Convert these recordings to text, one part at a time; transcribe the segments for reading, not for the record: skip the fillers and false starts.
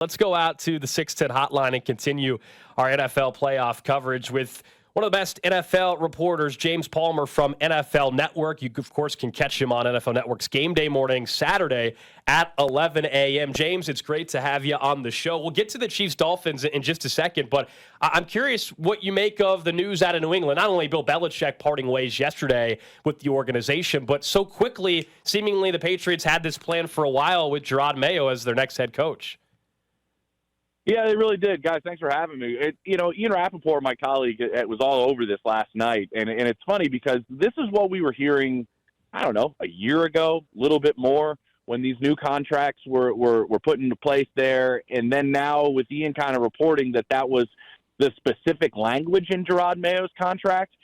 Let's go out to the 610 hotline and continue our NFL playoff coverage with one of the best NFL reporters, James Palmer from NFL Network. You, of course, can catch him on NFL Network's Game Day morning, Saturday at 11 a.m. James, it's great to have you on the show. We'll get to the Chiefs-Dolphins in just a second, but I'm curious what you make of the news out of New England. Not only Bill Belichick parting ways yesterday with the organization, but so quickly, seemingly the Patriots had this plan for a while with Gerard Mayo as their next head coach. Yeah, they really did. Guys, thanks for having me. Ian Rappaport, my colleague, was all over this last night. And it's funny because this is what we were hearing, I don't know, a year ago, a little bit more, when these new contracts were put into place there. And then now with Ian kind of reporting that was the specific language in Gerard Mayo's contract.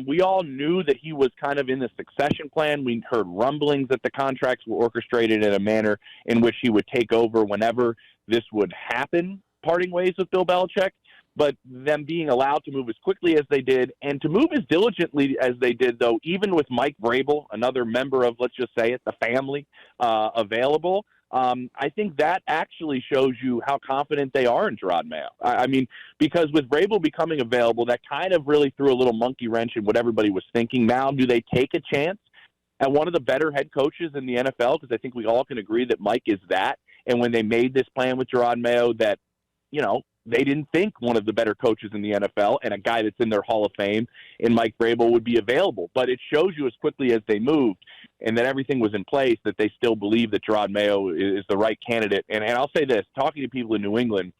We all knew that he was kind of in the succession plan. We heard rumblings that the contracts were orchestrated in a manner in which he would take over whenever this would happen, parting ways with Bill Belichick, but them being allowed to move as quickly as they did and to move as diligently as they did, though, even with Mike Vrabel, another member of, let's just say it, the family, available. I think that actually shows you how confident they are in Gerard Mayo. I mean, because with Vrabel becoming available, that kind of really threw a little monkey wrench in what everybody was thinking. Now, do they take a chance at one of the better head coaches in the NFL? Because I think we all can agree that Mike is that. And when they made this plan with Gerard Mayo, that, they didn't think one of the better coaches in the NFL and a guy that's in their Hall of Fame in Mike Vrabel would be available. But it shows you as quickly as they moved and that everything was in place that they still believe that Gerard Mayo is the right candidate. And I'll say this, talking to people in New England,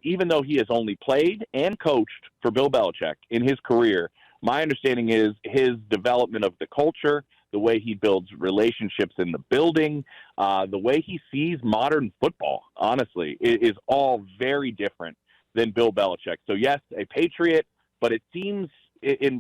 even though he has only played and coached for Bill Belichick in his career, my understanding is his development of the culture, the way he builds relationships in the building, the way he sees modern football, honestly, is all very different than Bill Belichick. So, yes, a Patriot, but it seems,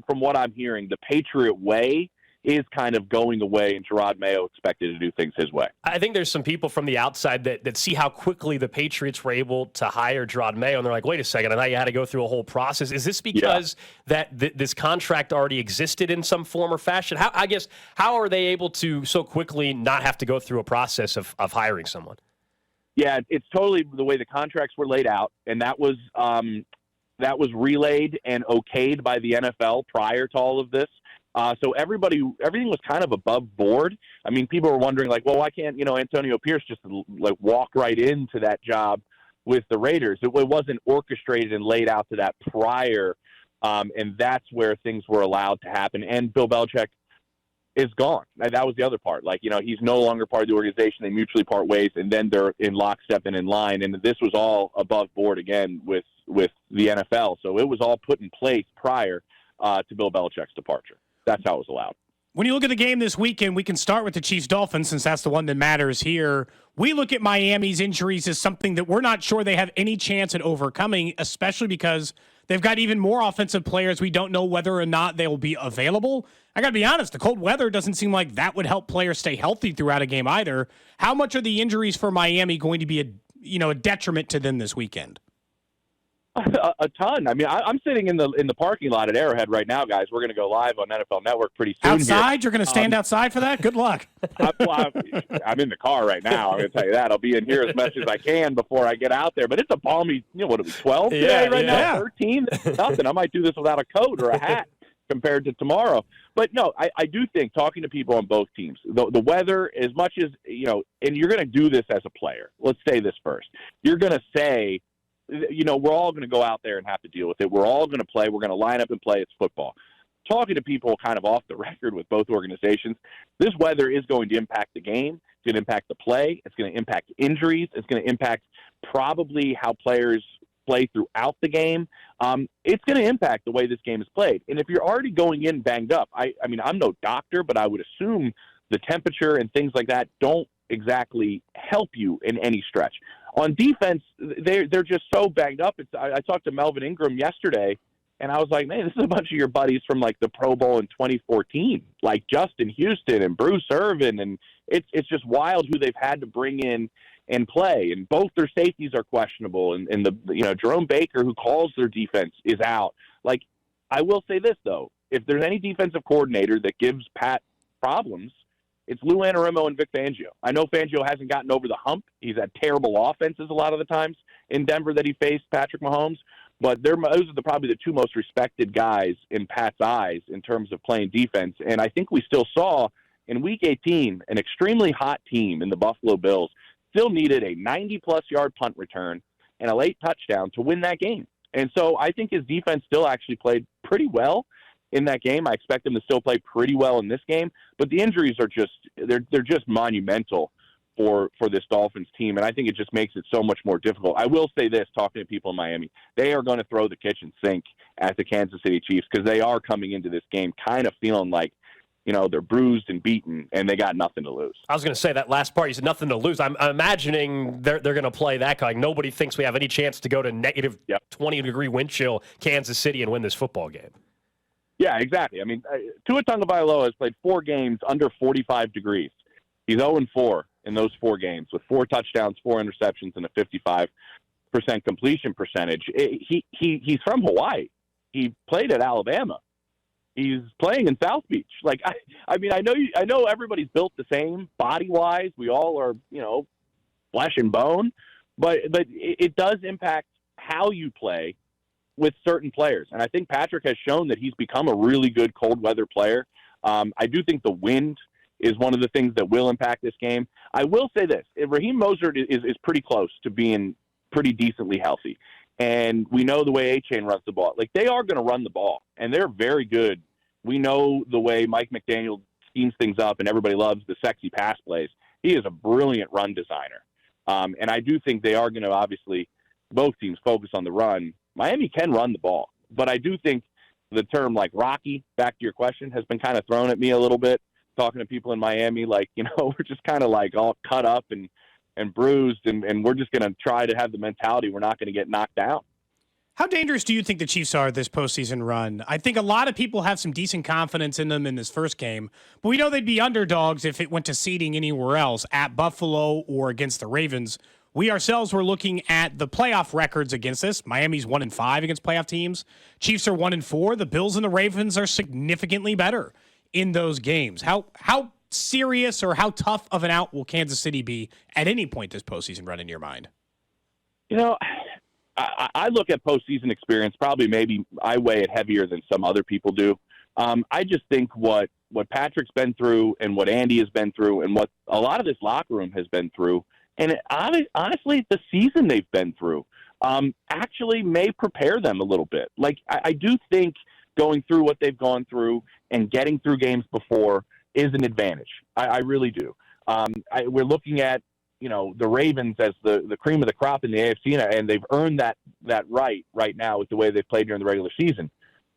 from what I'm hearing, the Patriot way is kind of going away, and Gerard Mayo expected to do things his way. I think there's some people from the outside that see how quickly the Patriots were able to hire Gerard Mayo, and they're like, wait a second, I thought you had to go through a whole process. Is this because this contract already existed in some form or fashion? How are they able to so quickly not have to go through a process of hiring someone? Yeah, it's totally the way the contracts were laid out, and that was relayed and okayed by the NFL prior to all of this. So everything was kind of above board. I mean, people were wondering, like, well, why can't, Antonio Pierce just, walk right into that job with the Raiders? It wasn't orchestrated and laid out to that prior, and that's where things were allowed to happen. And Bill Belichick is gone. That was the other part. He's no longer part of the organization. They mutually part ways, and then they're in lockstep and in line. And this was all above board again with the NFL. So it was all put in place prior to Bill Belichick's departure. That's how it was allowed. When you look at the game this weekend, we can start with the Chiefs-Dolphins since that's the one that matters here. We look at Miami's injuries as something that we're not sure they have any chance at overcoming, especially because they've got even more offensive players. We don't know whether or not they will be available. I got to be honest, the cold weather doesn't seem like that would help players stay healthy throughout a game either. How much are the injuries for Miami going to be a detriment to them this weekend? A ton. I mean, I'm sitting in the parking lot at Arrowhead right now, guys. We're going to go live on NFL Network pretty soon. Outside? Here. You're going to stand outside for that? Good luck. I'm in the car right now. I'm going to tell you that. I'll be in here as much as I can before I get out there. But it's a balmy, what are we, 12 today right now? 13? Nothing. I might do this without a coat or a hat compared to tomorrow. But, no, I do think, talking to people on both teams, the weather, as much as, and you're going to do this as a player. Let's say this first. You're going to say, we're all going to go out there and have to deal with it. We're all going to play. We're going to line up and play. It's football. Talking to people kind of off the record with both organizations, this weather is going to impact the game. It's going to impact the play. It's going to impact injuries. It's going to impact probably how players play throughout the game. It's going to impact the way this game is played. And if you're already going in banged up, I mean, I'm no doctor, but I would assume the temperature and things like that don't exactly help you in any stretch. On defense, they're just so banged up. I talked to Melvin Ingram yesterday, and I was like, man, this is a bunch of your buddies from, the Pro Bowl in 2014, like Justin Houston and Bruce Irvin, and it's just wild who they've had to bring in and play. And both their safeties are questionable, and Jerome Baker, who calls their defense, is out. I will say this, though. If there's any defensive coordinator that gives Pat problems, It's Lou Anarumo and Vic Fangio. I know Fangio hasn't gotten over the hump. He's had terrible offenses a lot of the times in Denver that he faced Patrick Mahomes. But those are probably the two most respected guys in Pat's eyes in terms of playing defense. And I think we still saw in Week 18 an extremely hot team in the Buffalo Bills still needed a 90-plus yard punt return and a late touchdown to win that game. And so I think his defense still actually played pretty well in that game. I expect him to still play pretty well in this game. But the injuries are they're just monumental for this Dolphins team, and I think it just makes it so much more difficult. I will say this, talking to people in Miami, they are going to throw the kitchen sink at the Kansas City Chiefs because they are coming into this game kind of feeling like, they're bruised and beaten, and they got nothing to lose. I was going to say that last part, you said nothing to lose. I'm imagining they're going to play that kind. Nobody thinks we have any chance to go to negative 20-degree wind chill Kansas City and win this football game. Yeah, exactly. I mean, Tua Tagovailoa has played 4 games under 45 degrees. He's 0-4 in those 4 games with 4 touchdowns, 4 interceptions, and a 55% completion percentage. He's from Hawaii. He played at Alabama. He's playing in South Beach. Like, I mean, I know everybody's built the same body-wise. We all are, flesh and bone, but it does impact how you play with certain players. And I think Patrick has shown that he's become a really good cold weather player. I do think the wind is one of the things that will impact this game. I will say this. Raheem Mostert is pretty close to being pretty decently healthy. And we know the way A-Chain runs the ball. Like, they are going to run the ball, and they're very good. We know the way Mike McDaniel schemes things up, and everybody loves the sexy pass plays. He is a brilliant run designer. And I do think they are going to, obviously, both teams focus on the run. Miami can run the ball, but I do think the term, like, Rocky, back to your question, has been kind of thrown at me a little bit, talking to people in Miami, like, we're just kind of, like, all cut up and bruised, and we're just going to try to have the mentality we're not going to get knocked down. How dangerous do you think the Chiefs are this postseason run? I think a lot of people have some decent confidence in them in this first game, but we know they'd be underdogs if it went to seeding anywhere else, at Buffalo or against the Ravens. We ourselves were looking at the playoff records against this. Miami's 1-5 against playoff teams. Chiefs are 1-4. The Bills and the Ravens are significantly better in those games. How serious or how tough of an out will Kansas City be at any point this postseason run in your mind? I look at postseason experience, probably maybe I weigh it heavier than some other people do. I just think what Patrick's been through and what Andy has been through and what a lot of this locker room has been through, and honestly, the season they've been through actually may prepare them a little bit. Like, I do think going through what they've gone through and getting through games before is an advantage. I really do. We're looking at, the Ravens as the cream of the crop in the AFC, and they've earned that right now with the way they've played during the regular season.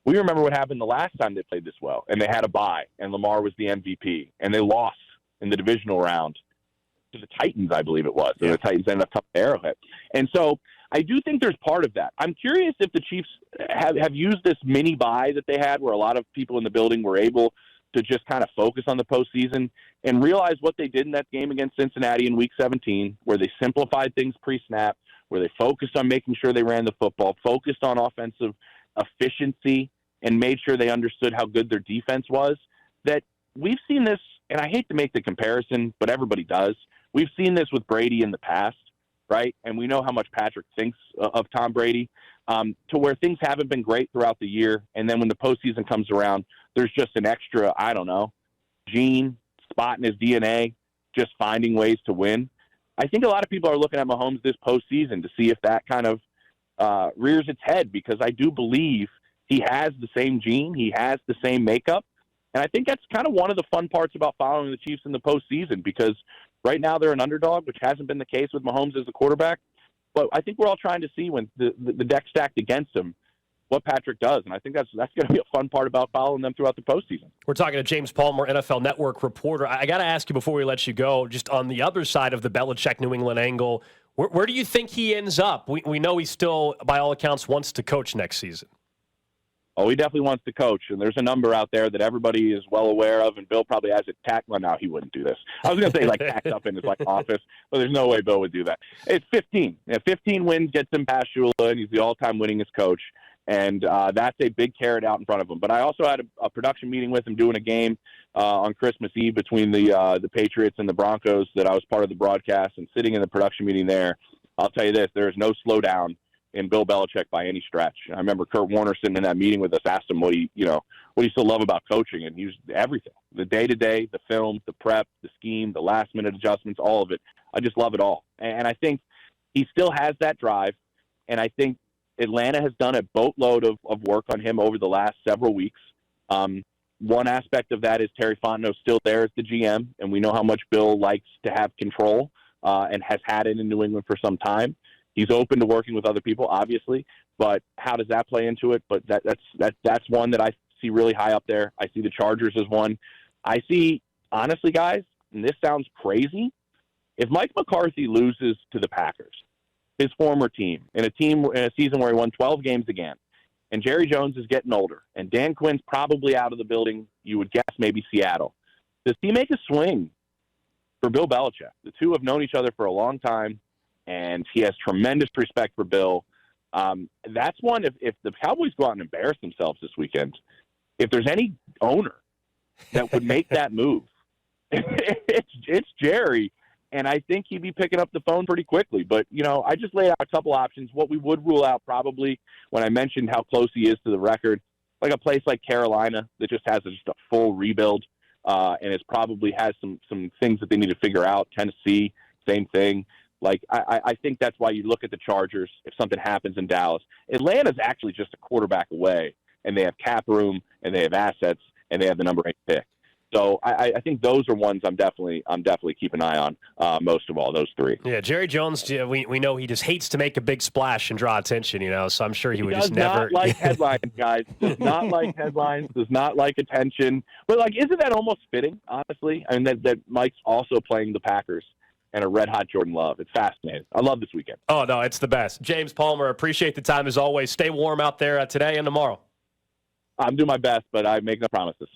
We remember what happened the last time they played this well, and they had a bye, and Lamar was the MVP, and they lost in the divisional round to the Titans, I believe it was. Yeah. And the Titans ended up coming to Arrowhead. And so I do think there's part of that. I'm curious if the Chiefs have used this mini bye that they had where a lot of people in the building were able to just kind of focus on the postseason and realize what they did in that game against Cincinnati in Week 17, where they simplified things pre-snap, where they focused on making sure they ran the football, focused on offensive efficiency, and made sure they understood how good their defense was. That we've seen this, and I hate to make the comparison, but everybody does. We've seen this with Brady in the past, right? And we know how much Patrick thinks of Tom Brady, to where things haven't been great throughout the year. And then when the postseason comes around, there's just an extra, gene, spot in his DNA, just finding ways to win. I think a lot of people are looking at Mahomes this postseason to see if that kind of rears its head, because I do believe he has the same gene. He has the same makeup. And I think that's kind of one of the fun parts about following the Chiefs in the postseason, because right now they're an underdog, which hasn't been the case with Mahomes as the quarterback. But I think we're all trying to see when the deck stacked against him, what Patrick does. And I think that's going to be a fun part about following them throughout the postseason. We're talking to James Palmer, NFL Network reporter. I got to ask you before we let you go, just on the other side of the Belichick New England angle, where do you think he ends up? We know he still, by all accounts, wants to coach next season. Oh, he definitely wants to coach, and there's a number out there that everybody is well aware of, and Bill probably has it tacked. Well, no, he wouldn't do this. I was going to say, tacked up in his, office, but there's no way Bill would do that. It's 15. 15 wins gets him past Shula, and he's the all-time winningest coach. And that's a big carrot out in front of him. But I also had a production meeting with him doing a game on Christmas Eve between the Patriots and the Broncos that I was part of the broadcast, and sitting in the production meeting there, I'll tell you this, there is no slowdown in Bill Belichick by any stretch. I remember Kurt Warner sitting in that meeting with us, asked him what do you still love about coaching, and he was everything. The day-to-day, the film, the prep, the scheme, the last-minute adjustments, all of it. I just love it all. And I think he still has that drive, and I think Atlanta has done a boatload of work on him over the last several weeks. One aspect of that is Terry Fontenot's still there as the GM, and we know how much Bill likes to have control and has had it in New England for some time. He's open to working with other people, obviously, but how does that play into it? But that's one that I see really high up there. I see the Chargers as one. I see, honestly, guys, and this sounds crazy, if Mike McCarthy loses to the Packers, his former team, in a season where he won 12 games again, and Jerry Jones is getting older, and Dan Quinn's probably out of the building, you would guess maybe Seattle. Does he make a swing for Bill Belichick? The two have known each other for a long time, and he has tremendous respect for Bill. That's one, if the Cowboys go out and embarrass themselves this weekend, if there's any owner that would make that move, it's Jerry. And I think he'd be picking up the phone pretty quickly. But, I just laid out a couple options. What we would rule out probably when I mentioned how close he is to the record, like a place like Carolina that just has just a full rebuild and it probably has some things that they need to figure out. Tennessee, same thing. Like, I think that's why you look at the Chargers if something happens in Dallas. Atlanta's actually just a quarterback away, and they have cap room, and they have assets, and they have the number 8 pick. So I think those are ones I'm definitely keeping an eye on most of all, those three. Yeah, Jerry Jones, we know he just hates to make a big splash and draw attention, so I'm sure he would just never. Does not like headlines, guys. Does not like headlines. Does not like attention. But, isn't that almost fitting, honestly? I mean, that Mike's also playing the Packers and a red-hot Jordan Love. It's fascinating. I love this weekend. Oh, no, it's the best. James Palmer, appreciate the time as always. Stay warm out there today and tomorrow. I'm doing my best, but I make no promises.